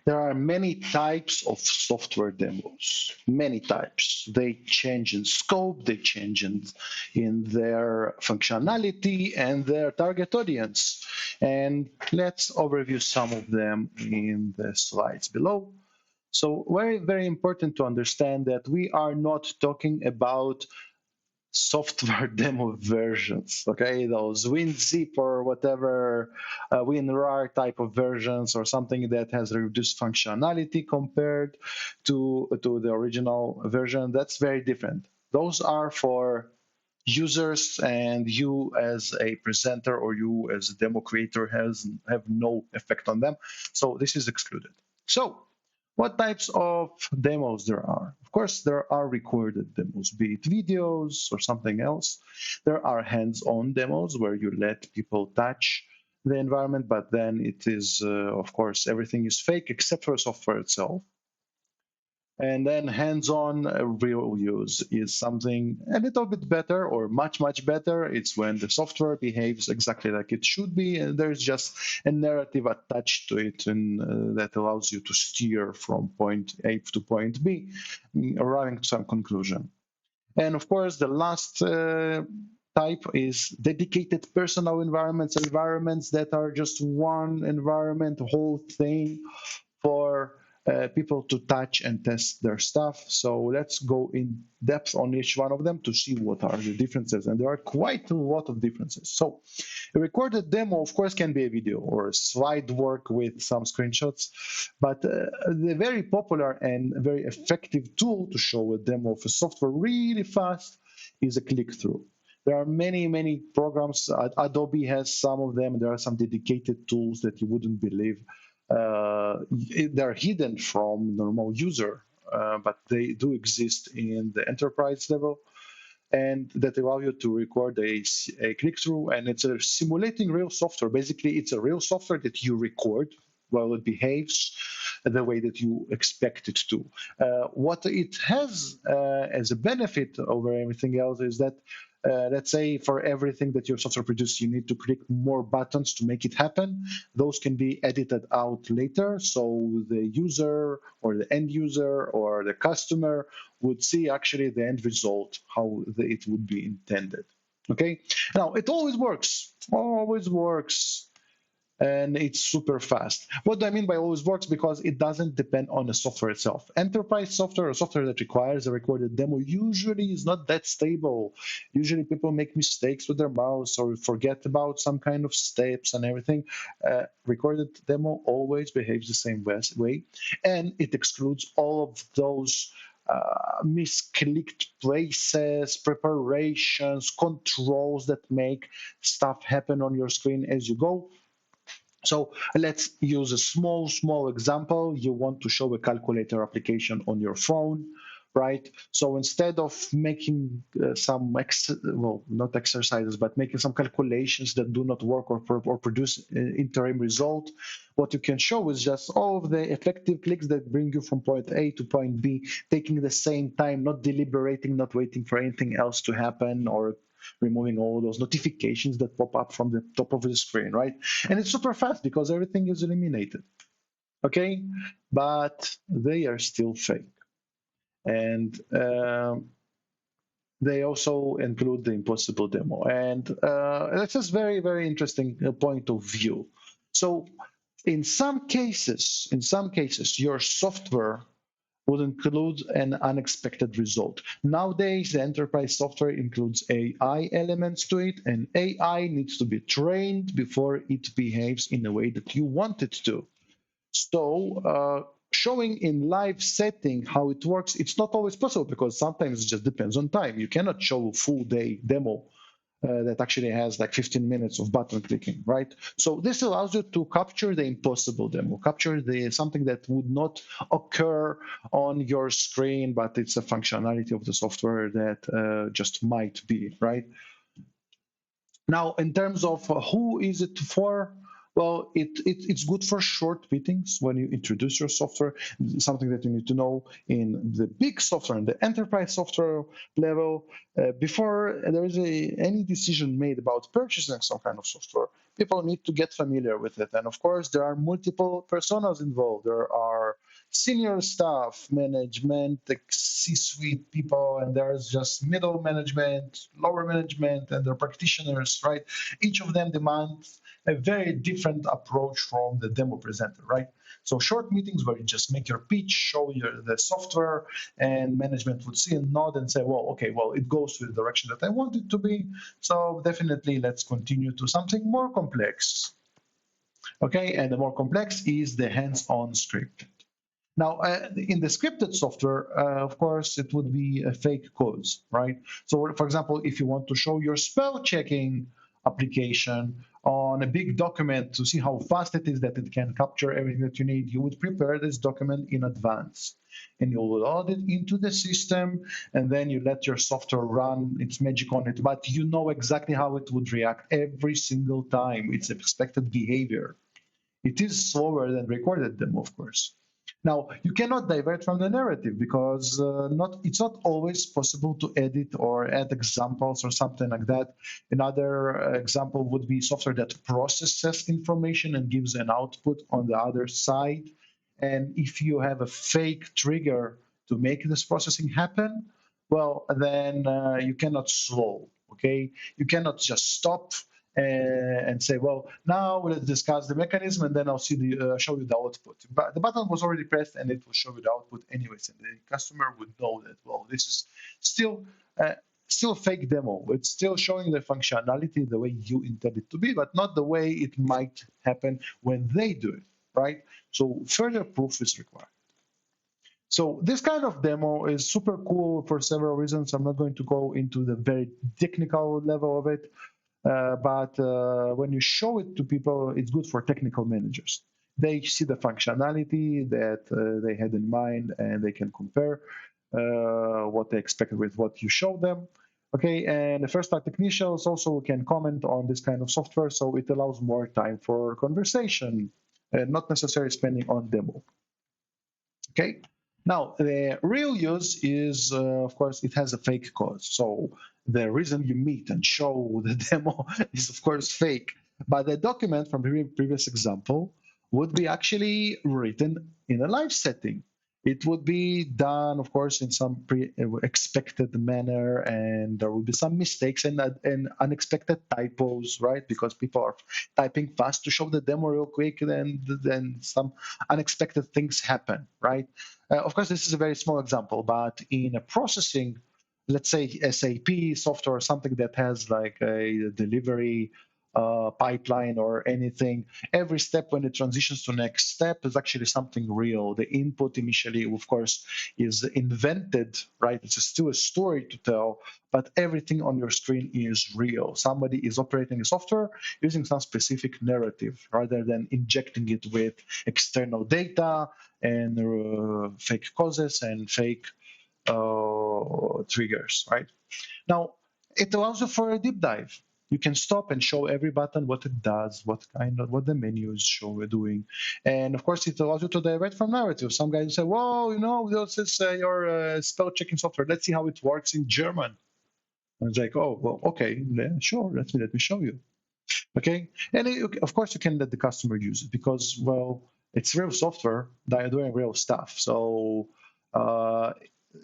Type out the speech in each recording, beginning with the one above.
There are many types of software demos, many types. They change in scope, they change in their functionality and their target audience. And let's overview some of them in the slides below. So very, very important to understand that we are not talking about software demo versions, okay? Those WinZip or whatever, WinRAR type of versions or something that has reduced functionality compared to the original version. That's very different. Those are for users, and you as a presenter or you as a demo creator have no effect on them. So this is excluded. So what types of demos there are? Of course, there are recorded demos, be it videos or something else. There are hands-on demos where you let people touch the environment, but then it is, of course, everything is fake except for the software itself. And then hands-on real use is something a little bit better or much, much better. It's when the software behaves exactly like it should be, and there's just a narrative attached to it and that allows you to steer from point A to point B, arriving to some conclusion. And of course, the last type is dedicated personal environments that are just one environment, whole thing for people to touch and test their stuff. So let's go in depth on each one of them to see what are the differences. And there are quite a lot of differences. So a recorded demo, of course, can be a video or a slide work with some screenshots. But the very popular and very effective tool to show a demo of a software really fast is a click-through. There are many, many programs. Adobe has some of them. There are some dedicated tools that you wouldn't believe. They're hidden from normal user, but they do exist in the enterprise level, and that allow you to record a click-through, and it's a simulating real software. Basically, it's a real software that you record while it behaves the way that you expect it to. What it has as a benefit over everything else is that let's say for everything that your software produces, you need to click more buttons to make it happen. Those can be edited out later, so the user or the end user or the customer would see actually the end result, how it would be intended. Okay, now it always works, and it's super fast. What do I mean by always works? Because it doesn't depend on the software itself. Enterprise software or software that requires a recorded demo usually is not that stable. Usually people make mistakes with their mouse or forget about some kind of steps and everything. Recorded demo always behaves the same way, and it excludes all of those misclicked places, preparations, controls that make stuff happen on your screen as you go. So let's use a small example. You want to show a calculator application on your phone, right? So instead of making not exercises, but making some calculations that do not work or produce an interim result, what you can show is just all of the effective clicks that bring you from point A to point B, taking the same time, not deliberating, not waiting for anything else to happen, or removing all those notifications that pop up from the top of the screen, right? And it's super fast because everything is eliminated, okay? But they are still fake. And they also include the impossible demo. And that's just very, very interesting point of view. So in some cases, your software would include an unexpected result. Nowadays, the enterprise software includes AI elements to it, and AI needs to be trained before it behaves in a way that you want it to. So showing in live setting how it works, it's not always possible because sometimes it just depends on time. You cannot show a full day demo that actually has like 15 minutes of button clicking, right? So this allows you to capture the impossible demo, capture something that would not occur on your screen, but it's a functionality of the software that just might be, right? Now, in terms of who is it for? Well, it's good for short meetings when you introduce your software, something that you need to know in the big software and the enterprise software level. Before there is any decision made about purchasing some kind of software, people need to get familiar with it. And of course, there are multiple personas involved. There are senior staff, management, the C-suite people, and there's just middle management, lower management, and the practitioners, right? Each of them demands a very different approach from the demo presenter, right? So short meetings where you just make your pitch, show the software, and management would see and nod and say, well, okay, well, it goes to the direction that I want it to be. So definitely let's continue to something more complex. Okay, and the more complex is the hands-on script. Now, in the scripted software, of course, it would be a fake cause, right? So, for example, if you want to show your spell checking application on a big document to see how fast it is that it can capture everything that you need, you would prepare this document in advance. And you will load it into the system, and then you let your software run its magic on it. But you know exactly how it would react every single time. It's expected behavior. It is slower than recorded demo, of course. Now, you cannot divert from the narrative because it's not always possible to edit or add examples or something like that. Another example would be software that processes information and gives an output on the other side. And if you have a fake trigger to make this processing happen, well, then you cannot slow, okay? You cannot just stop and say, well, now let's discuss the mechanism, and then I'll show you the output. But the button was already pressed, and it will show you the output anyways, and the customer would know that, well, this is still still fake demo. It's still showing the functionality the way you intend it to be, but not the way it might happen when they do it, right? So further proof is required. So this kind of demo is super cool for several reasons. I'm not going to go into the very technical level of it. But when you show it to people, it's good for technical managers. They see the functionality that they had in mind, and they can compare what they expected with what you show them. Okay, and the first-time technicians also can comment on this kind of software, so it allows more time for conversation, and not necessarily spending on demo. Okay. Now, the real use is, of course, it has a fake cause. So the reason you meet and show the demo is, of course, fake. But the document from the previous example would be actually written in a live setting. It would be done, of course, in some expected manner, and there will be some mistakes and unexpected typos, right? Because people are typing fast to show the demo real quick, and then some unexpected things happen, right? Of course, this is a very small example, but in a processing, let's say SAP software or something that has like a delivery pipeline or anything, every step when it transitions to next step is actually something real. The input initially, of course, is invented, right? It's still a story to tell, but everything on your screen is real. Somebody is operating a software using some specific narrative rather than injecting it with external data and fake causes and fake triggers, right? Now, it allows you for a deep dive. You can stop and show every button what it does, what the menus show we're doing, and of course it allows you to divert from narrative. Some guys say, "Whoa, this is your spell checking software. Let's see how it works in German." And it's like, "Oh, well, okay, yeah, sure. Let me show you." Okay, and of course you can let the customer use it because, well, it's real software that are doing real stuff. So uh,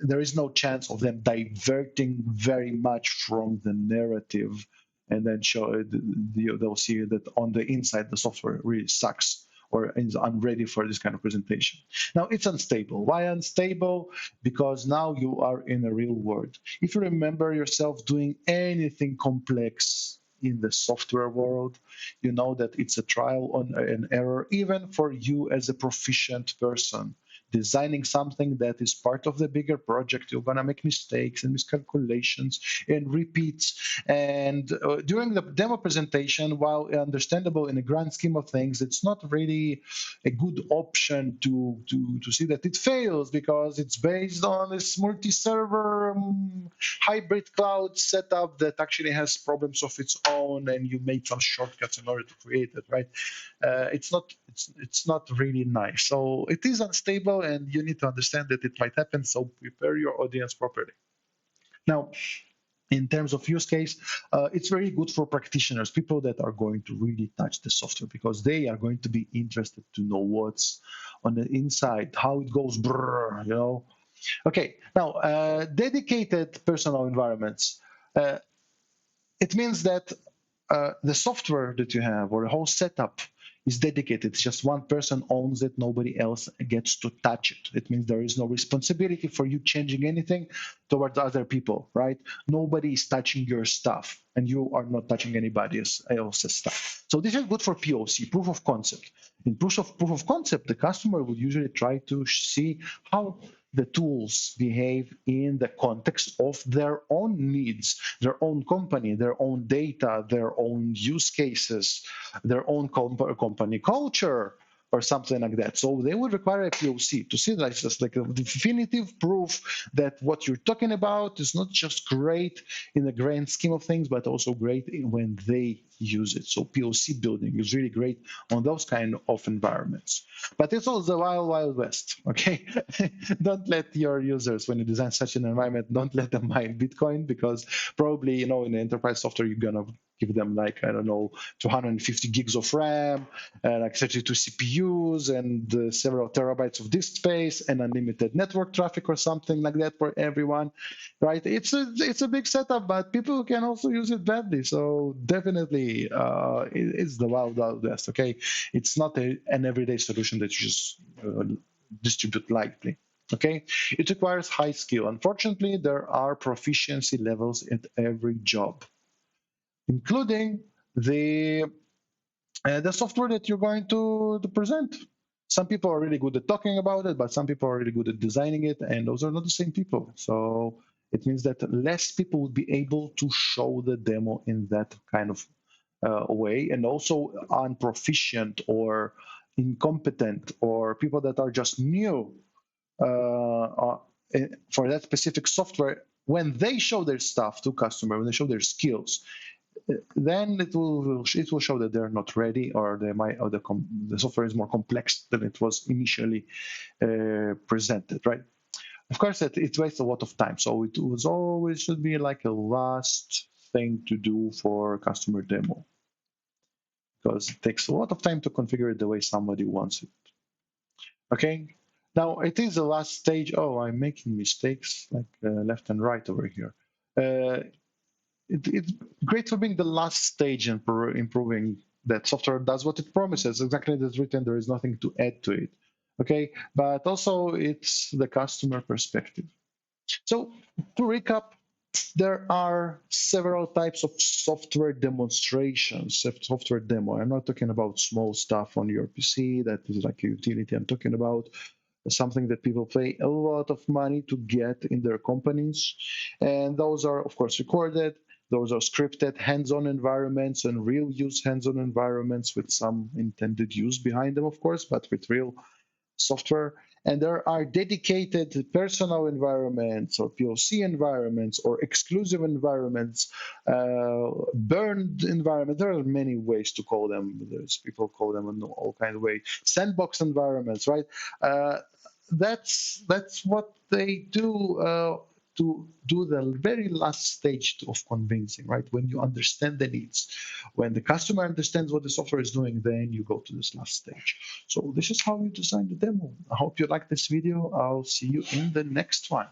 there is no chance of them diverting very much from the narrative, and then they'll see that on the inside the software really sucks or is unready for this kind of presentation. Now it's unstable. Why unstable? Because now you are in a real world. If you remember yourself doing anything complex in the software world, you know that it's a trial and error, even for you as a proficient person. Designing something that is part of the bigger project, you're going to make mistakes and miscalculations and repeats. And during the demo presentation, while understandable in the grand scheme of things, it's not really a good option to see that it fails because it's based on this multi-server hybrid cloud setup that actually has problems of its own, and you made some shortcuts in order to create it, right? It's not really nice. So it is unstable, and you need to understand that it might happen. So prepare your audience properly. Now, in terms of use case, it's very good for practitioners, people that are going to really touch the software, because they are going to be interested to know what's on the inside, how it goes, brrr. Okay, now dedicated personal environments. Uh, it means that the software that you have or the whole setup is dedicated. It's just one person owns it. Nobody else gets to touch it. It means there is no responsibility for you changing anything towards other people, right? Nobody is touching your stuff, and you are not touching anybody else's stuff. So this is good for POC, proof of concept. In proof of concept, the customer would usually try to see how the tools behave in the context of their own needs, their own company, their own data, their own use cases, their own company culture, or something like that. So they would require a POC to see that it's just like a definitive proof that what you're talking about is not just great in the grand scheme of things, but also great when they use it. So POC building is really great on those kind of environments. But it's also the wild, wild west, okay? Don't let your users, when you design such an environment, don't let them mine Bitcoin, because probably, in enterprise software, you're gonna give them like, I don't know, 250 gigs of RAM, like 32 CPUs, and several terabytes of disk space, and unlimited network traffic or something like that for everyone, right? It's a big setup, but people can also use it badly. So definitely, it's the wild, wild west. Okay, it's not an everyday solution that you just distribute lightly. Okay, it requires high skill. Unfortunately, there are proficiency levels at every job, including the the software that you're going to present. Some people are really good at talking about it, but some people are really good at designing it, and those are not the same people. So it means that less people would be able to show the demo in that kind of way, and also unproficient or incompetent or people that are just new for that specific software, when they show their stuff to customer, when they show their skills, then it will show that they're not ready, or they might, or the software is more complex than it was initially presented, right? Of course, it wastes a lot of time, so it was always should be like a last thing to do for customer demo, because it takes a lot of time to configure it the way somebody wants it. Okay, now it is the last stage. Oh, I'm making mistakes like left and right over here. It's great for being the last stage in improving that software does what it promises, exactly as it's written. There is nothing to add to it. Okay, but also it's the customer perspective. So to recap, there are several types of software demonstrations, software demo. I'm not talking about small stuff on your PC that is like a utility. I'm talking about something that people pay a lot of money to get in their companies. And those are, of course, recorded. Those are scripted hands-on environments and real use hands-on environments with some intended use behind them, of course, but with real software. And there are dedicated personal environments or POC environments or exclusive environments, burned environments. There are many ways to call them. There's people call them in all kinds of ways. Sandbox environments, right? That's what they do to do the very last stage of convincing, right? When you understand the needs, when the customer understands what the software is doing, then you go to this last stage. So this is how you design the demo. I hope you like this video. I'll see you in the next one.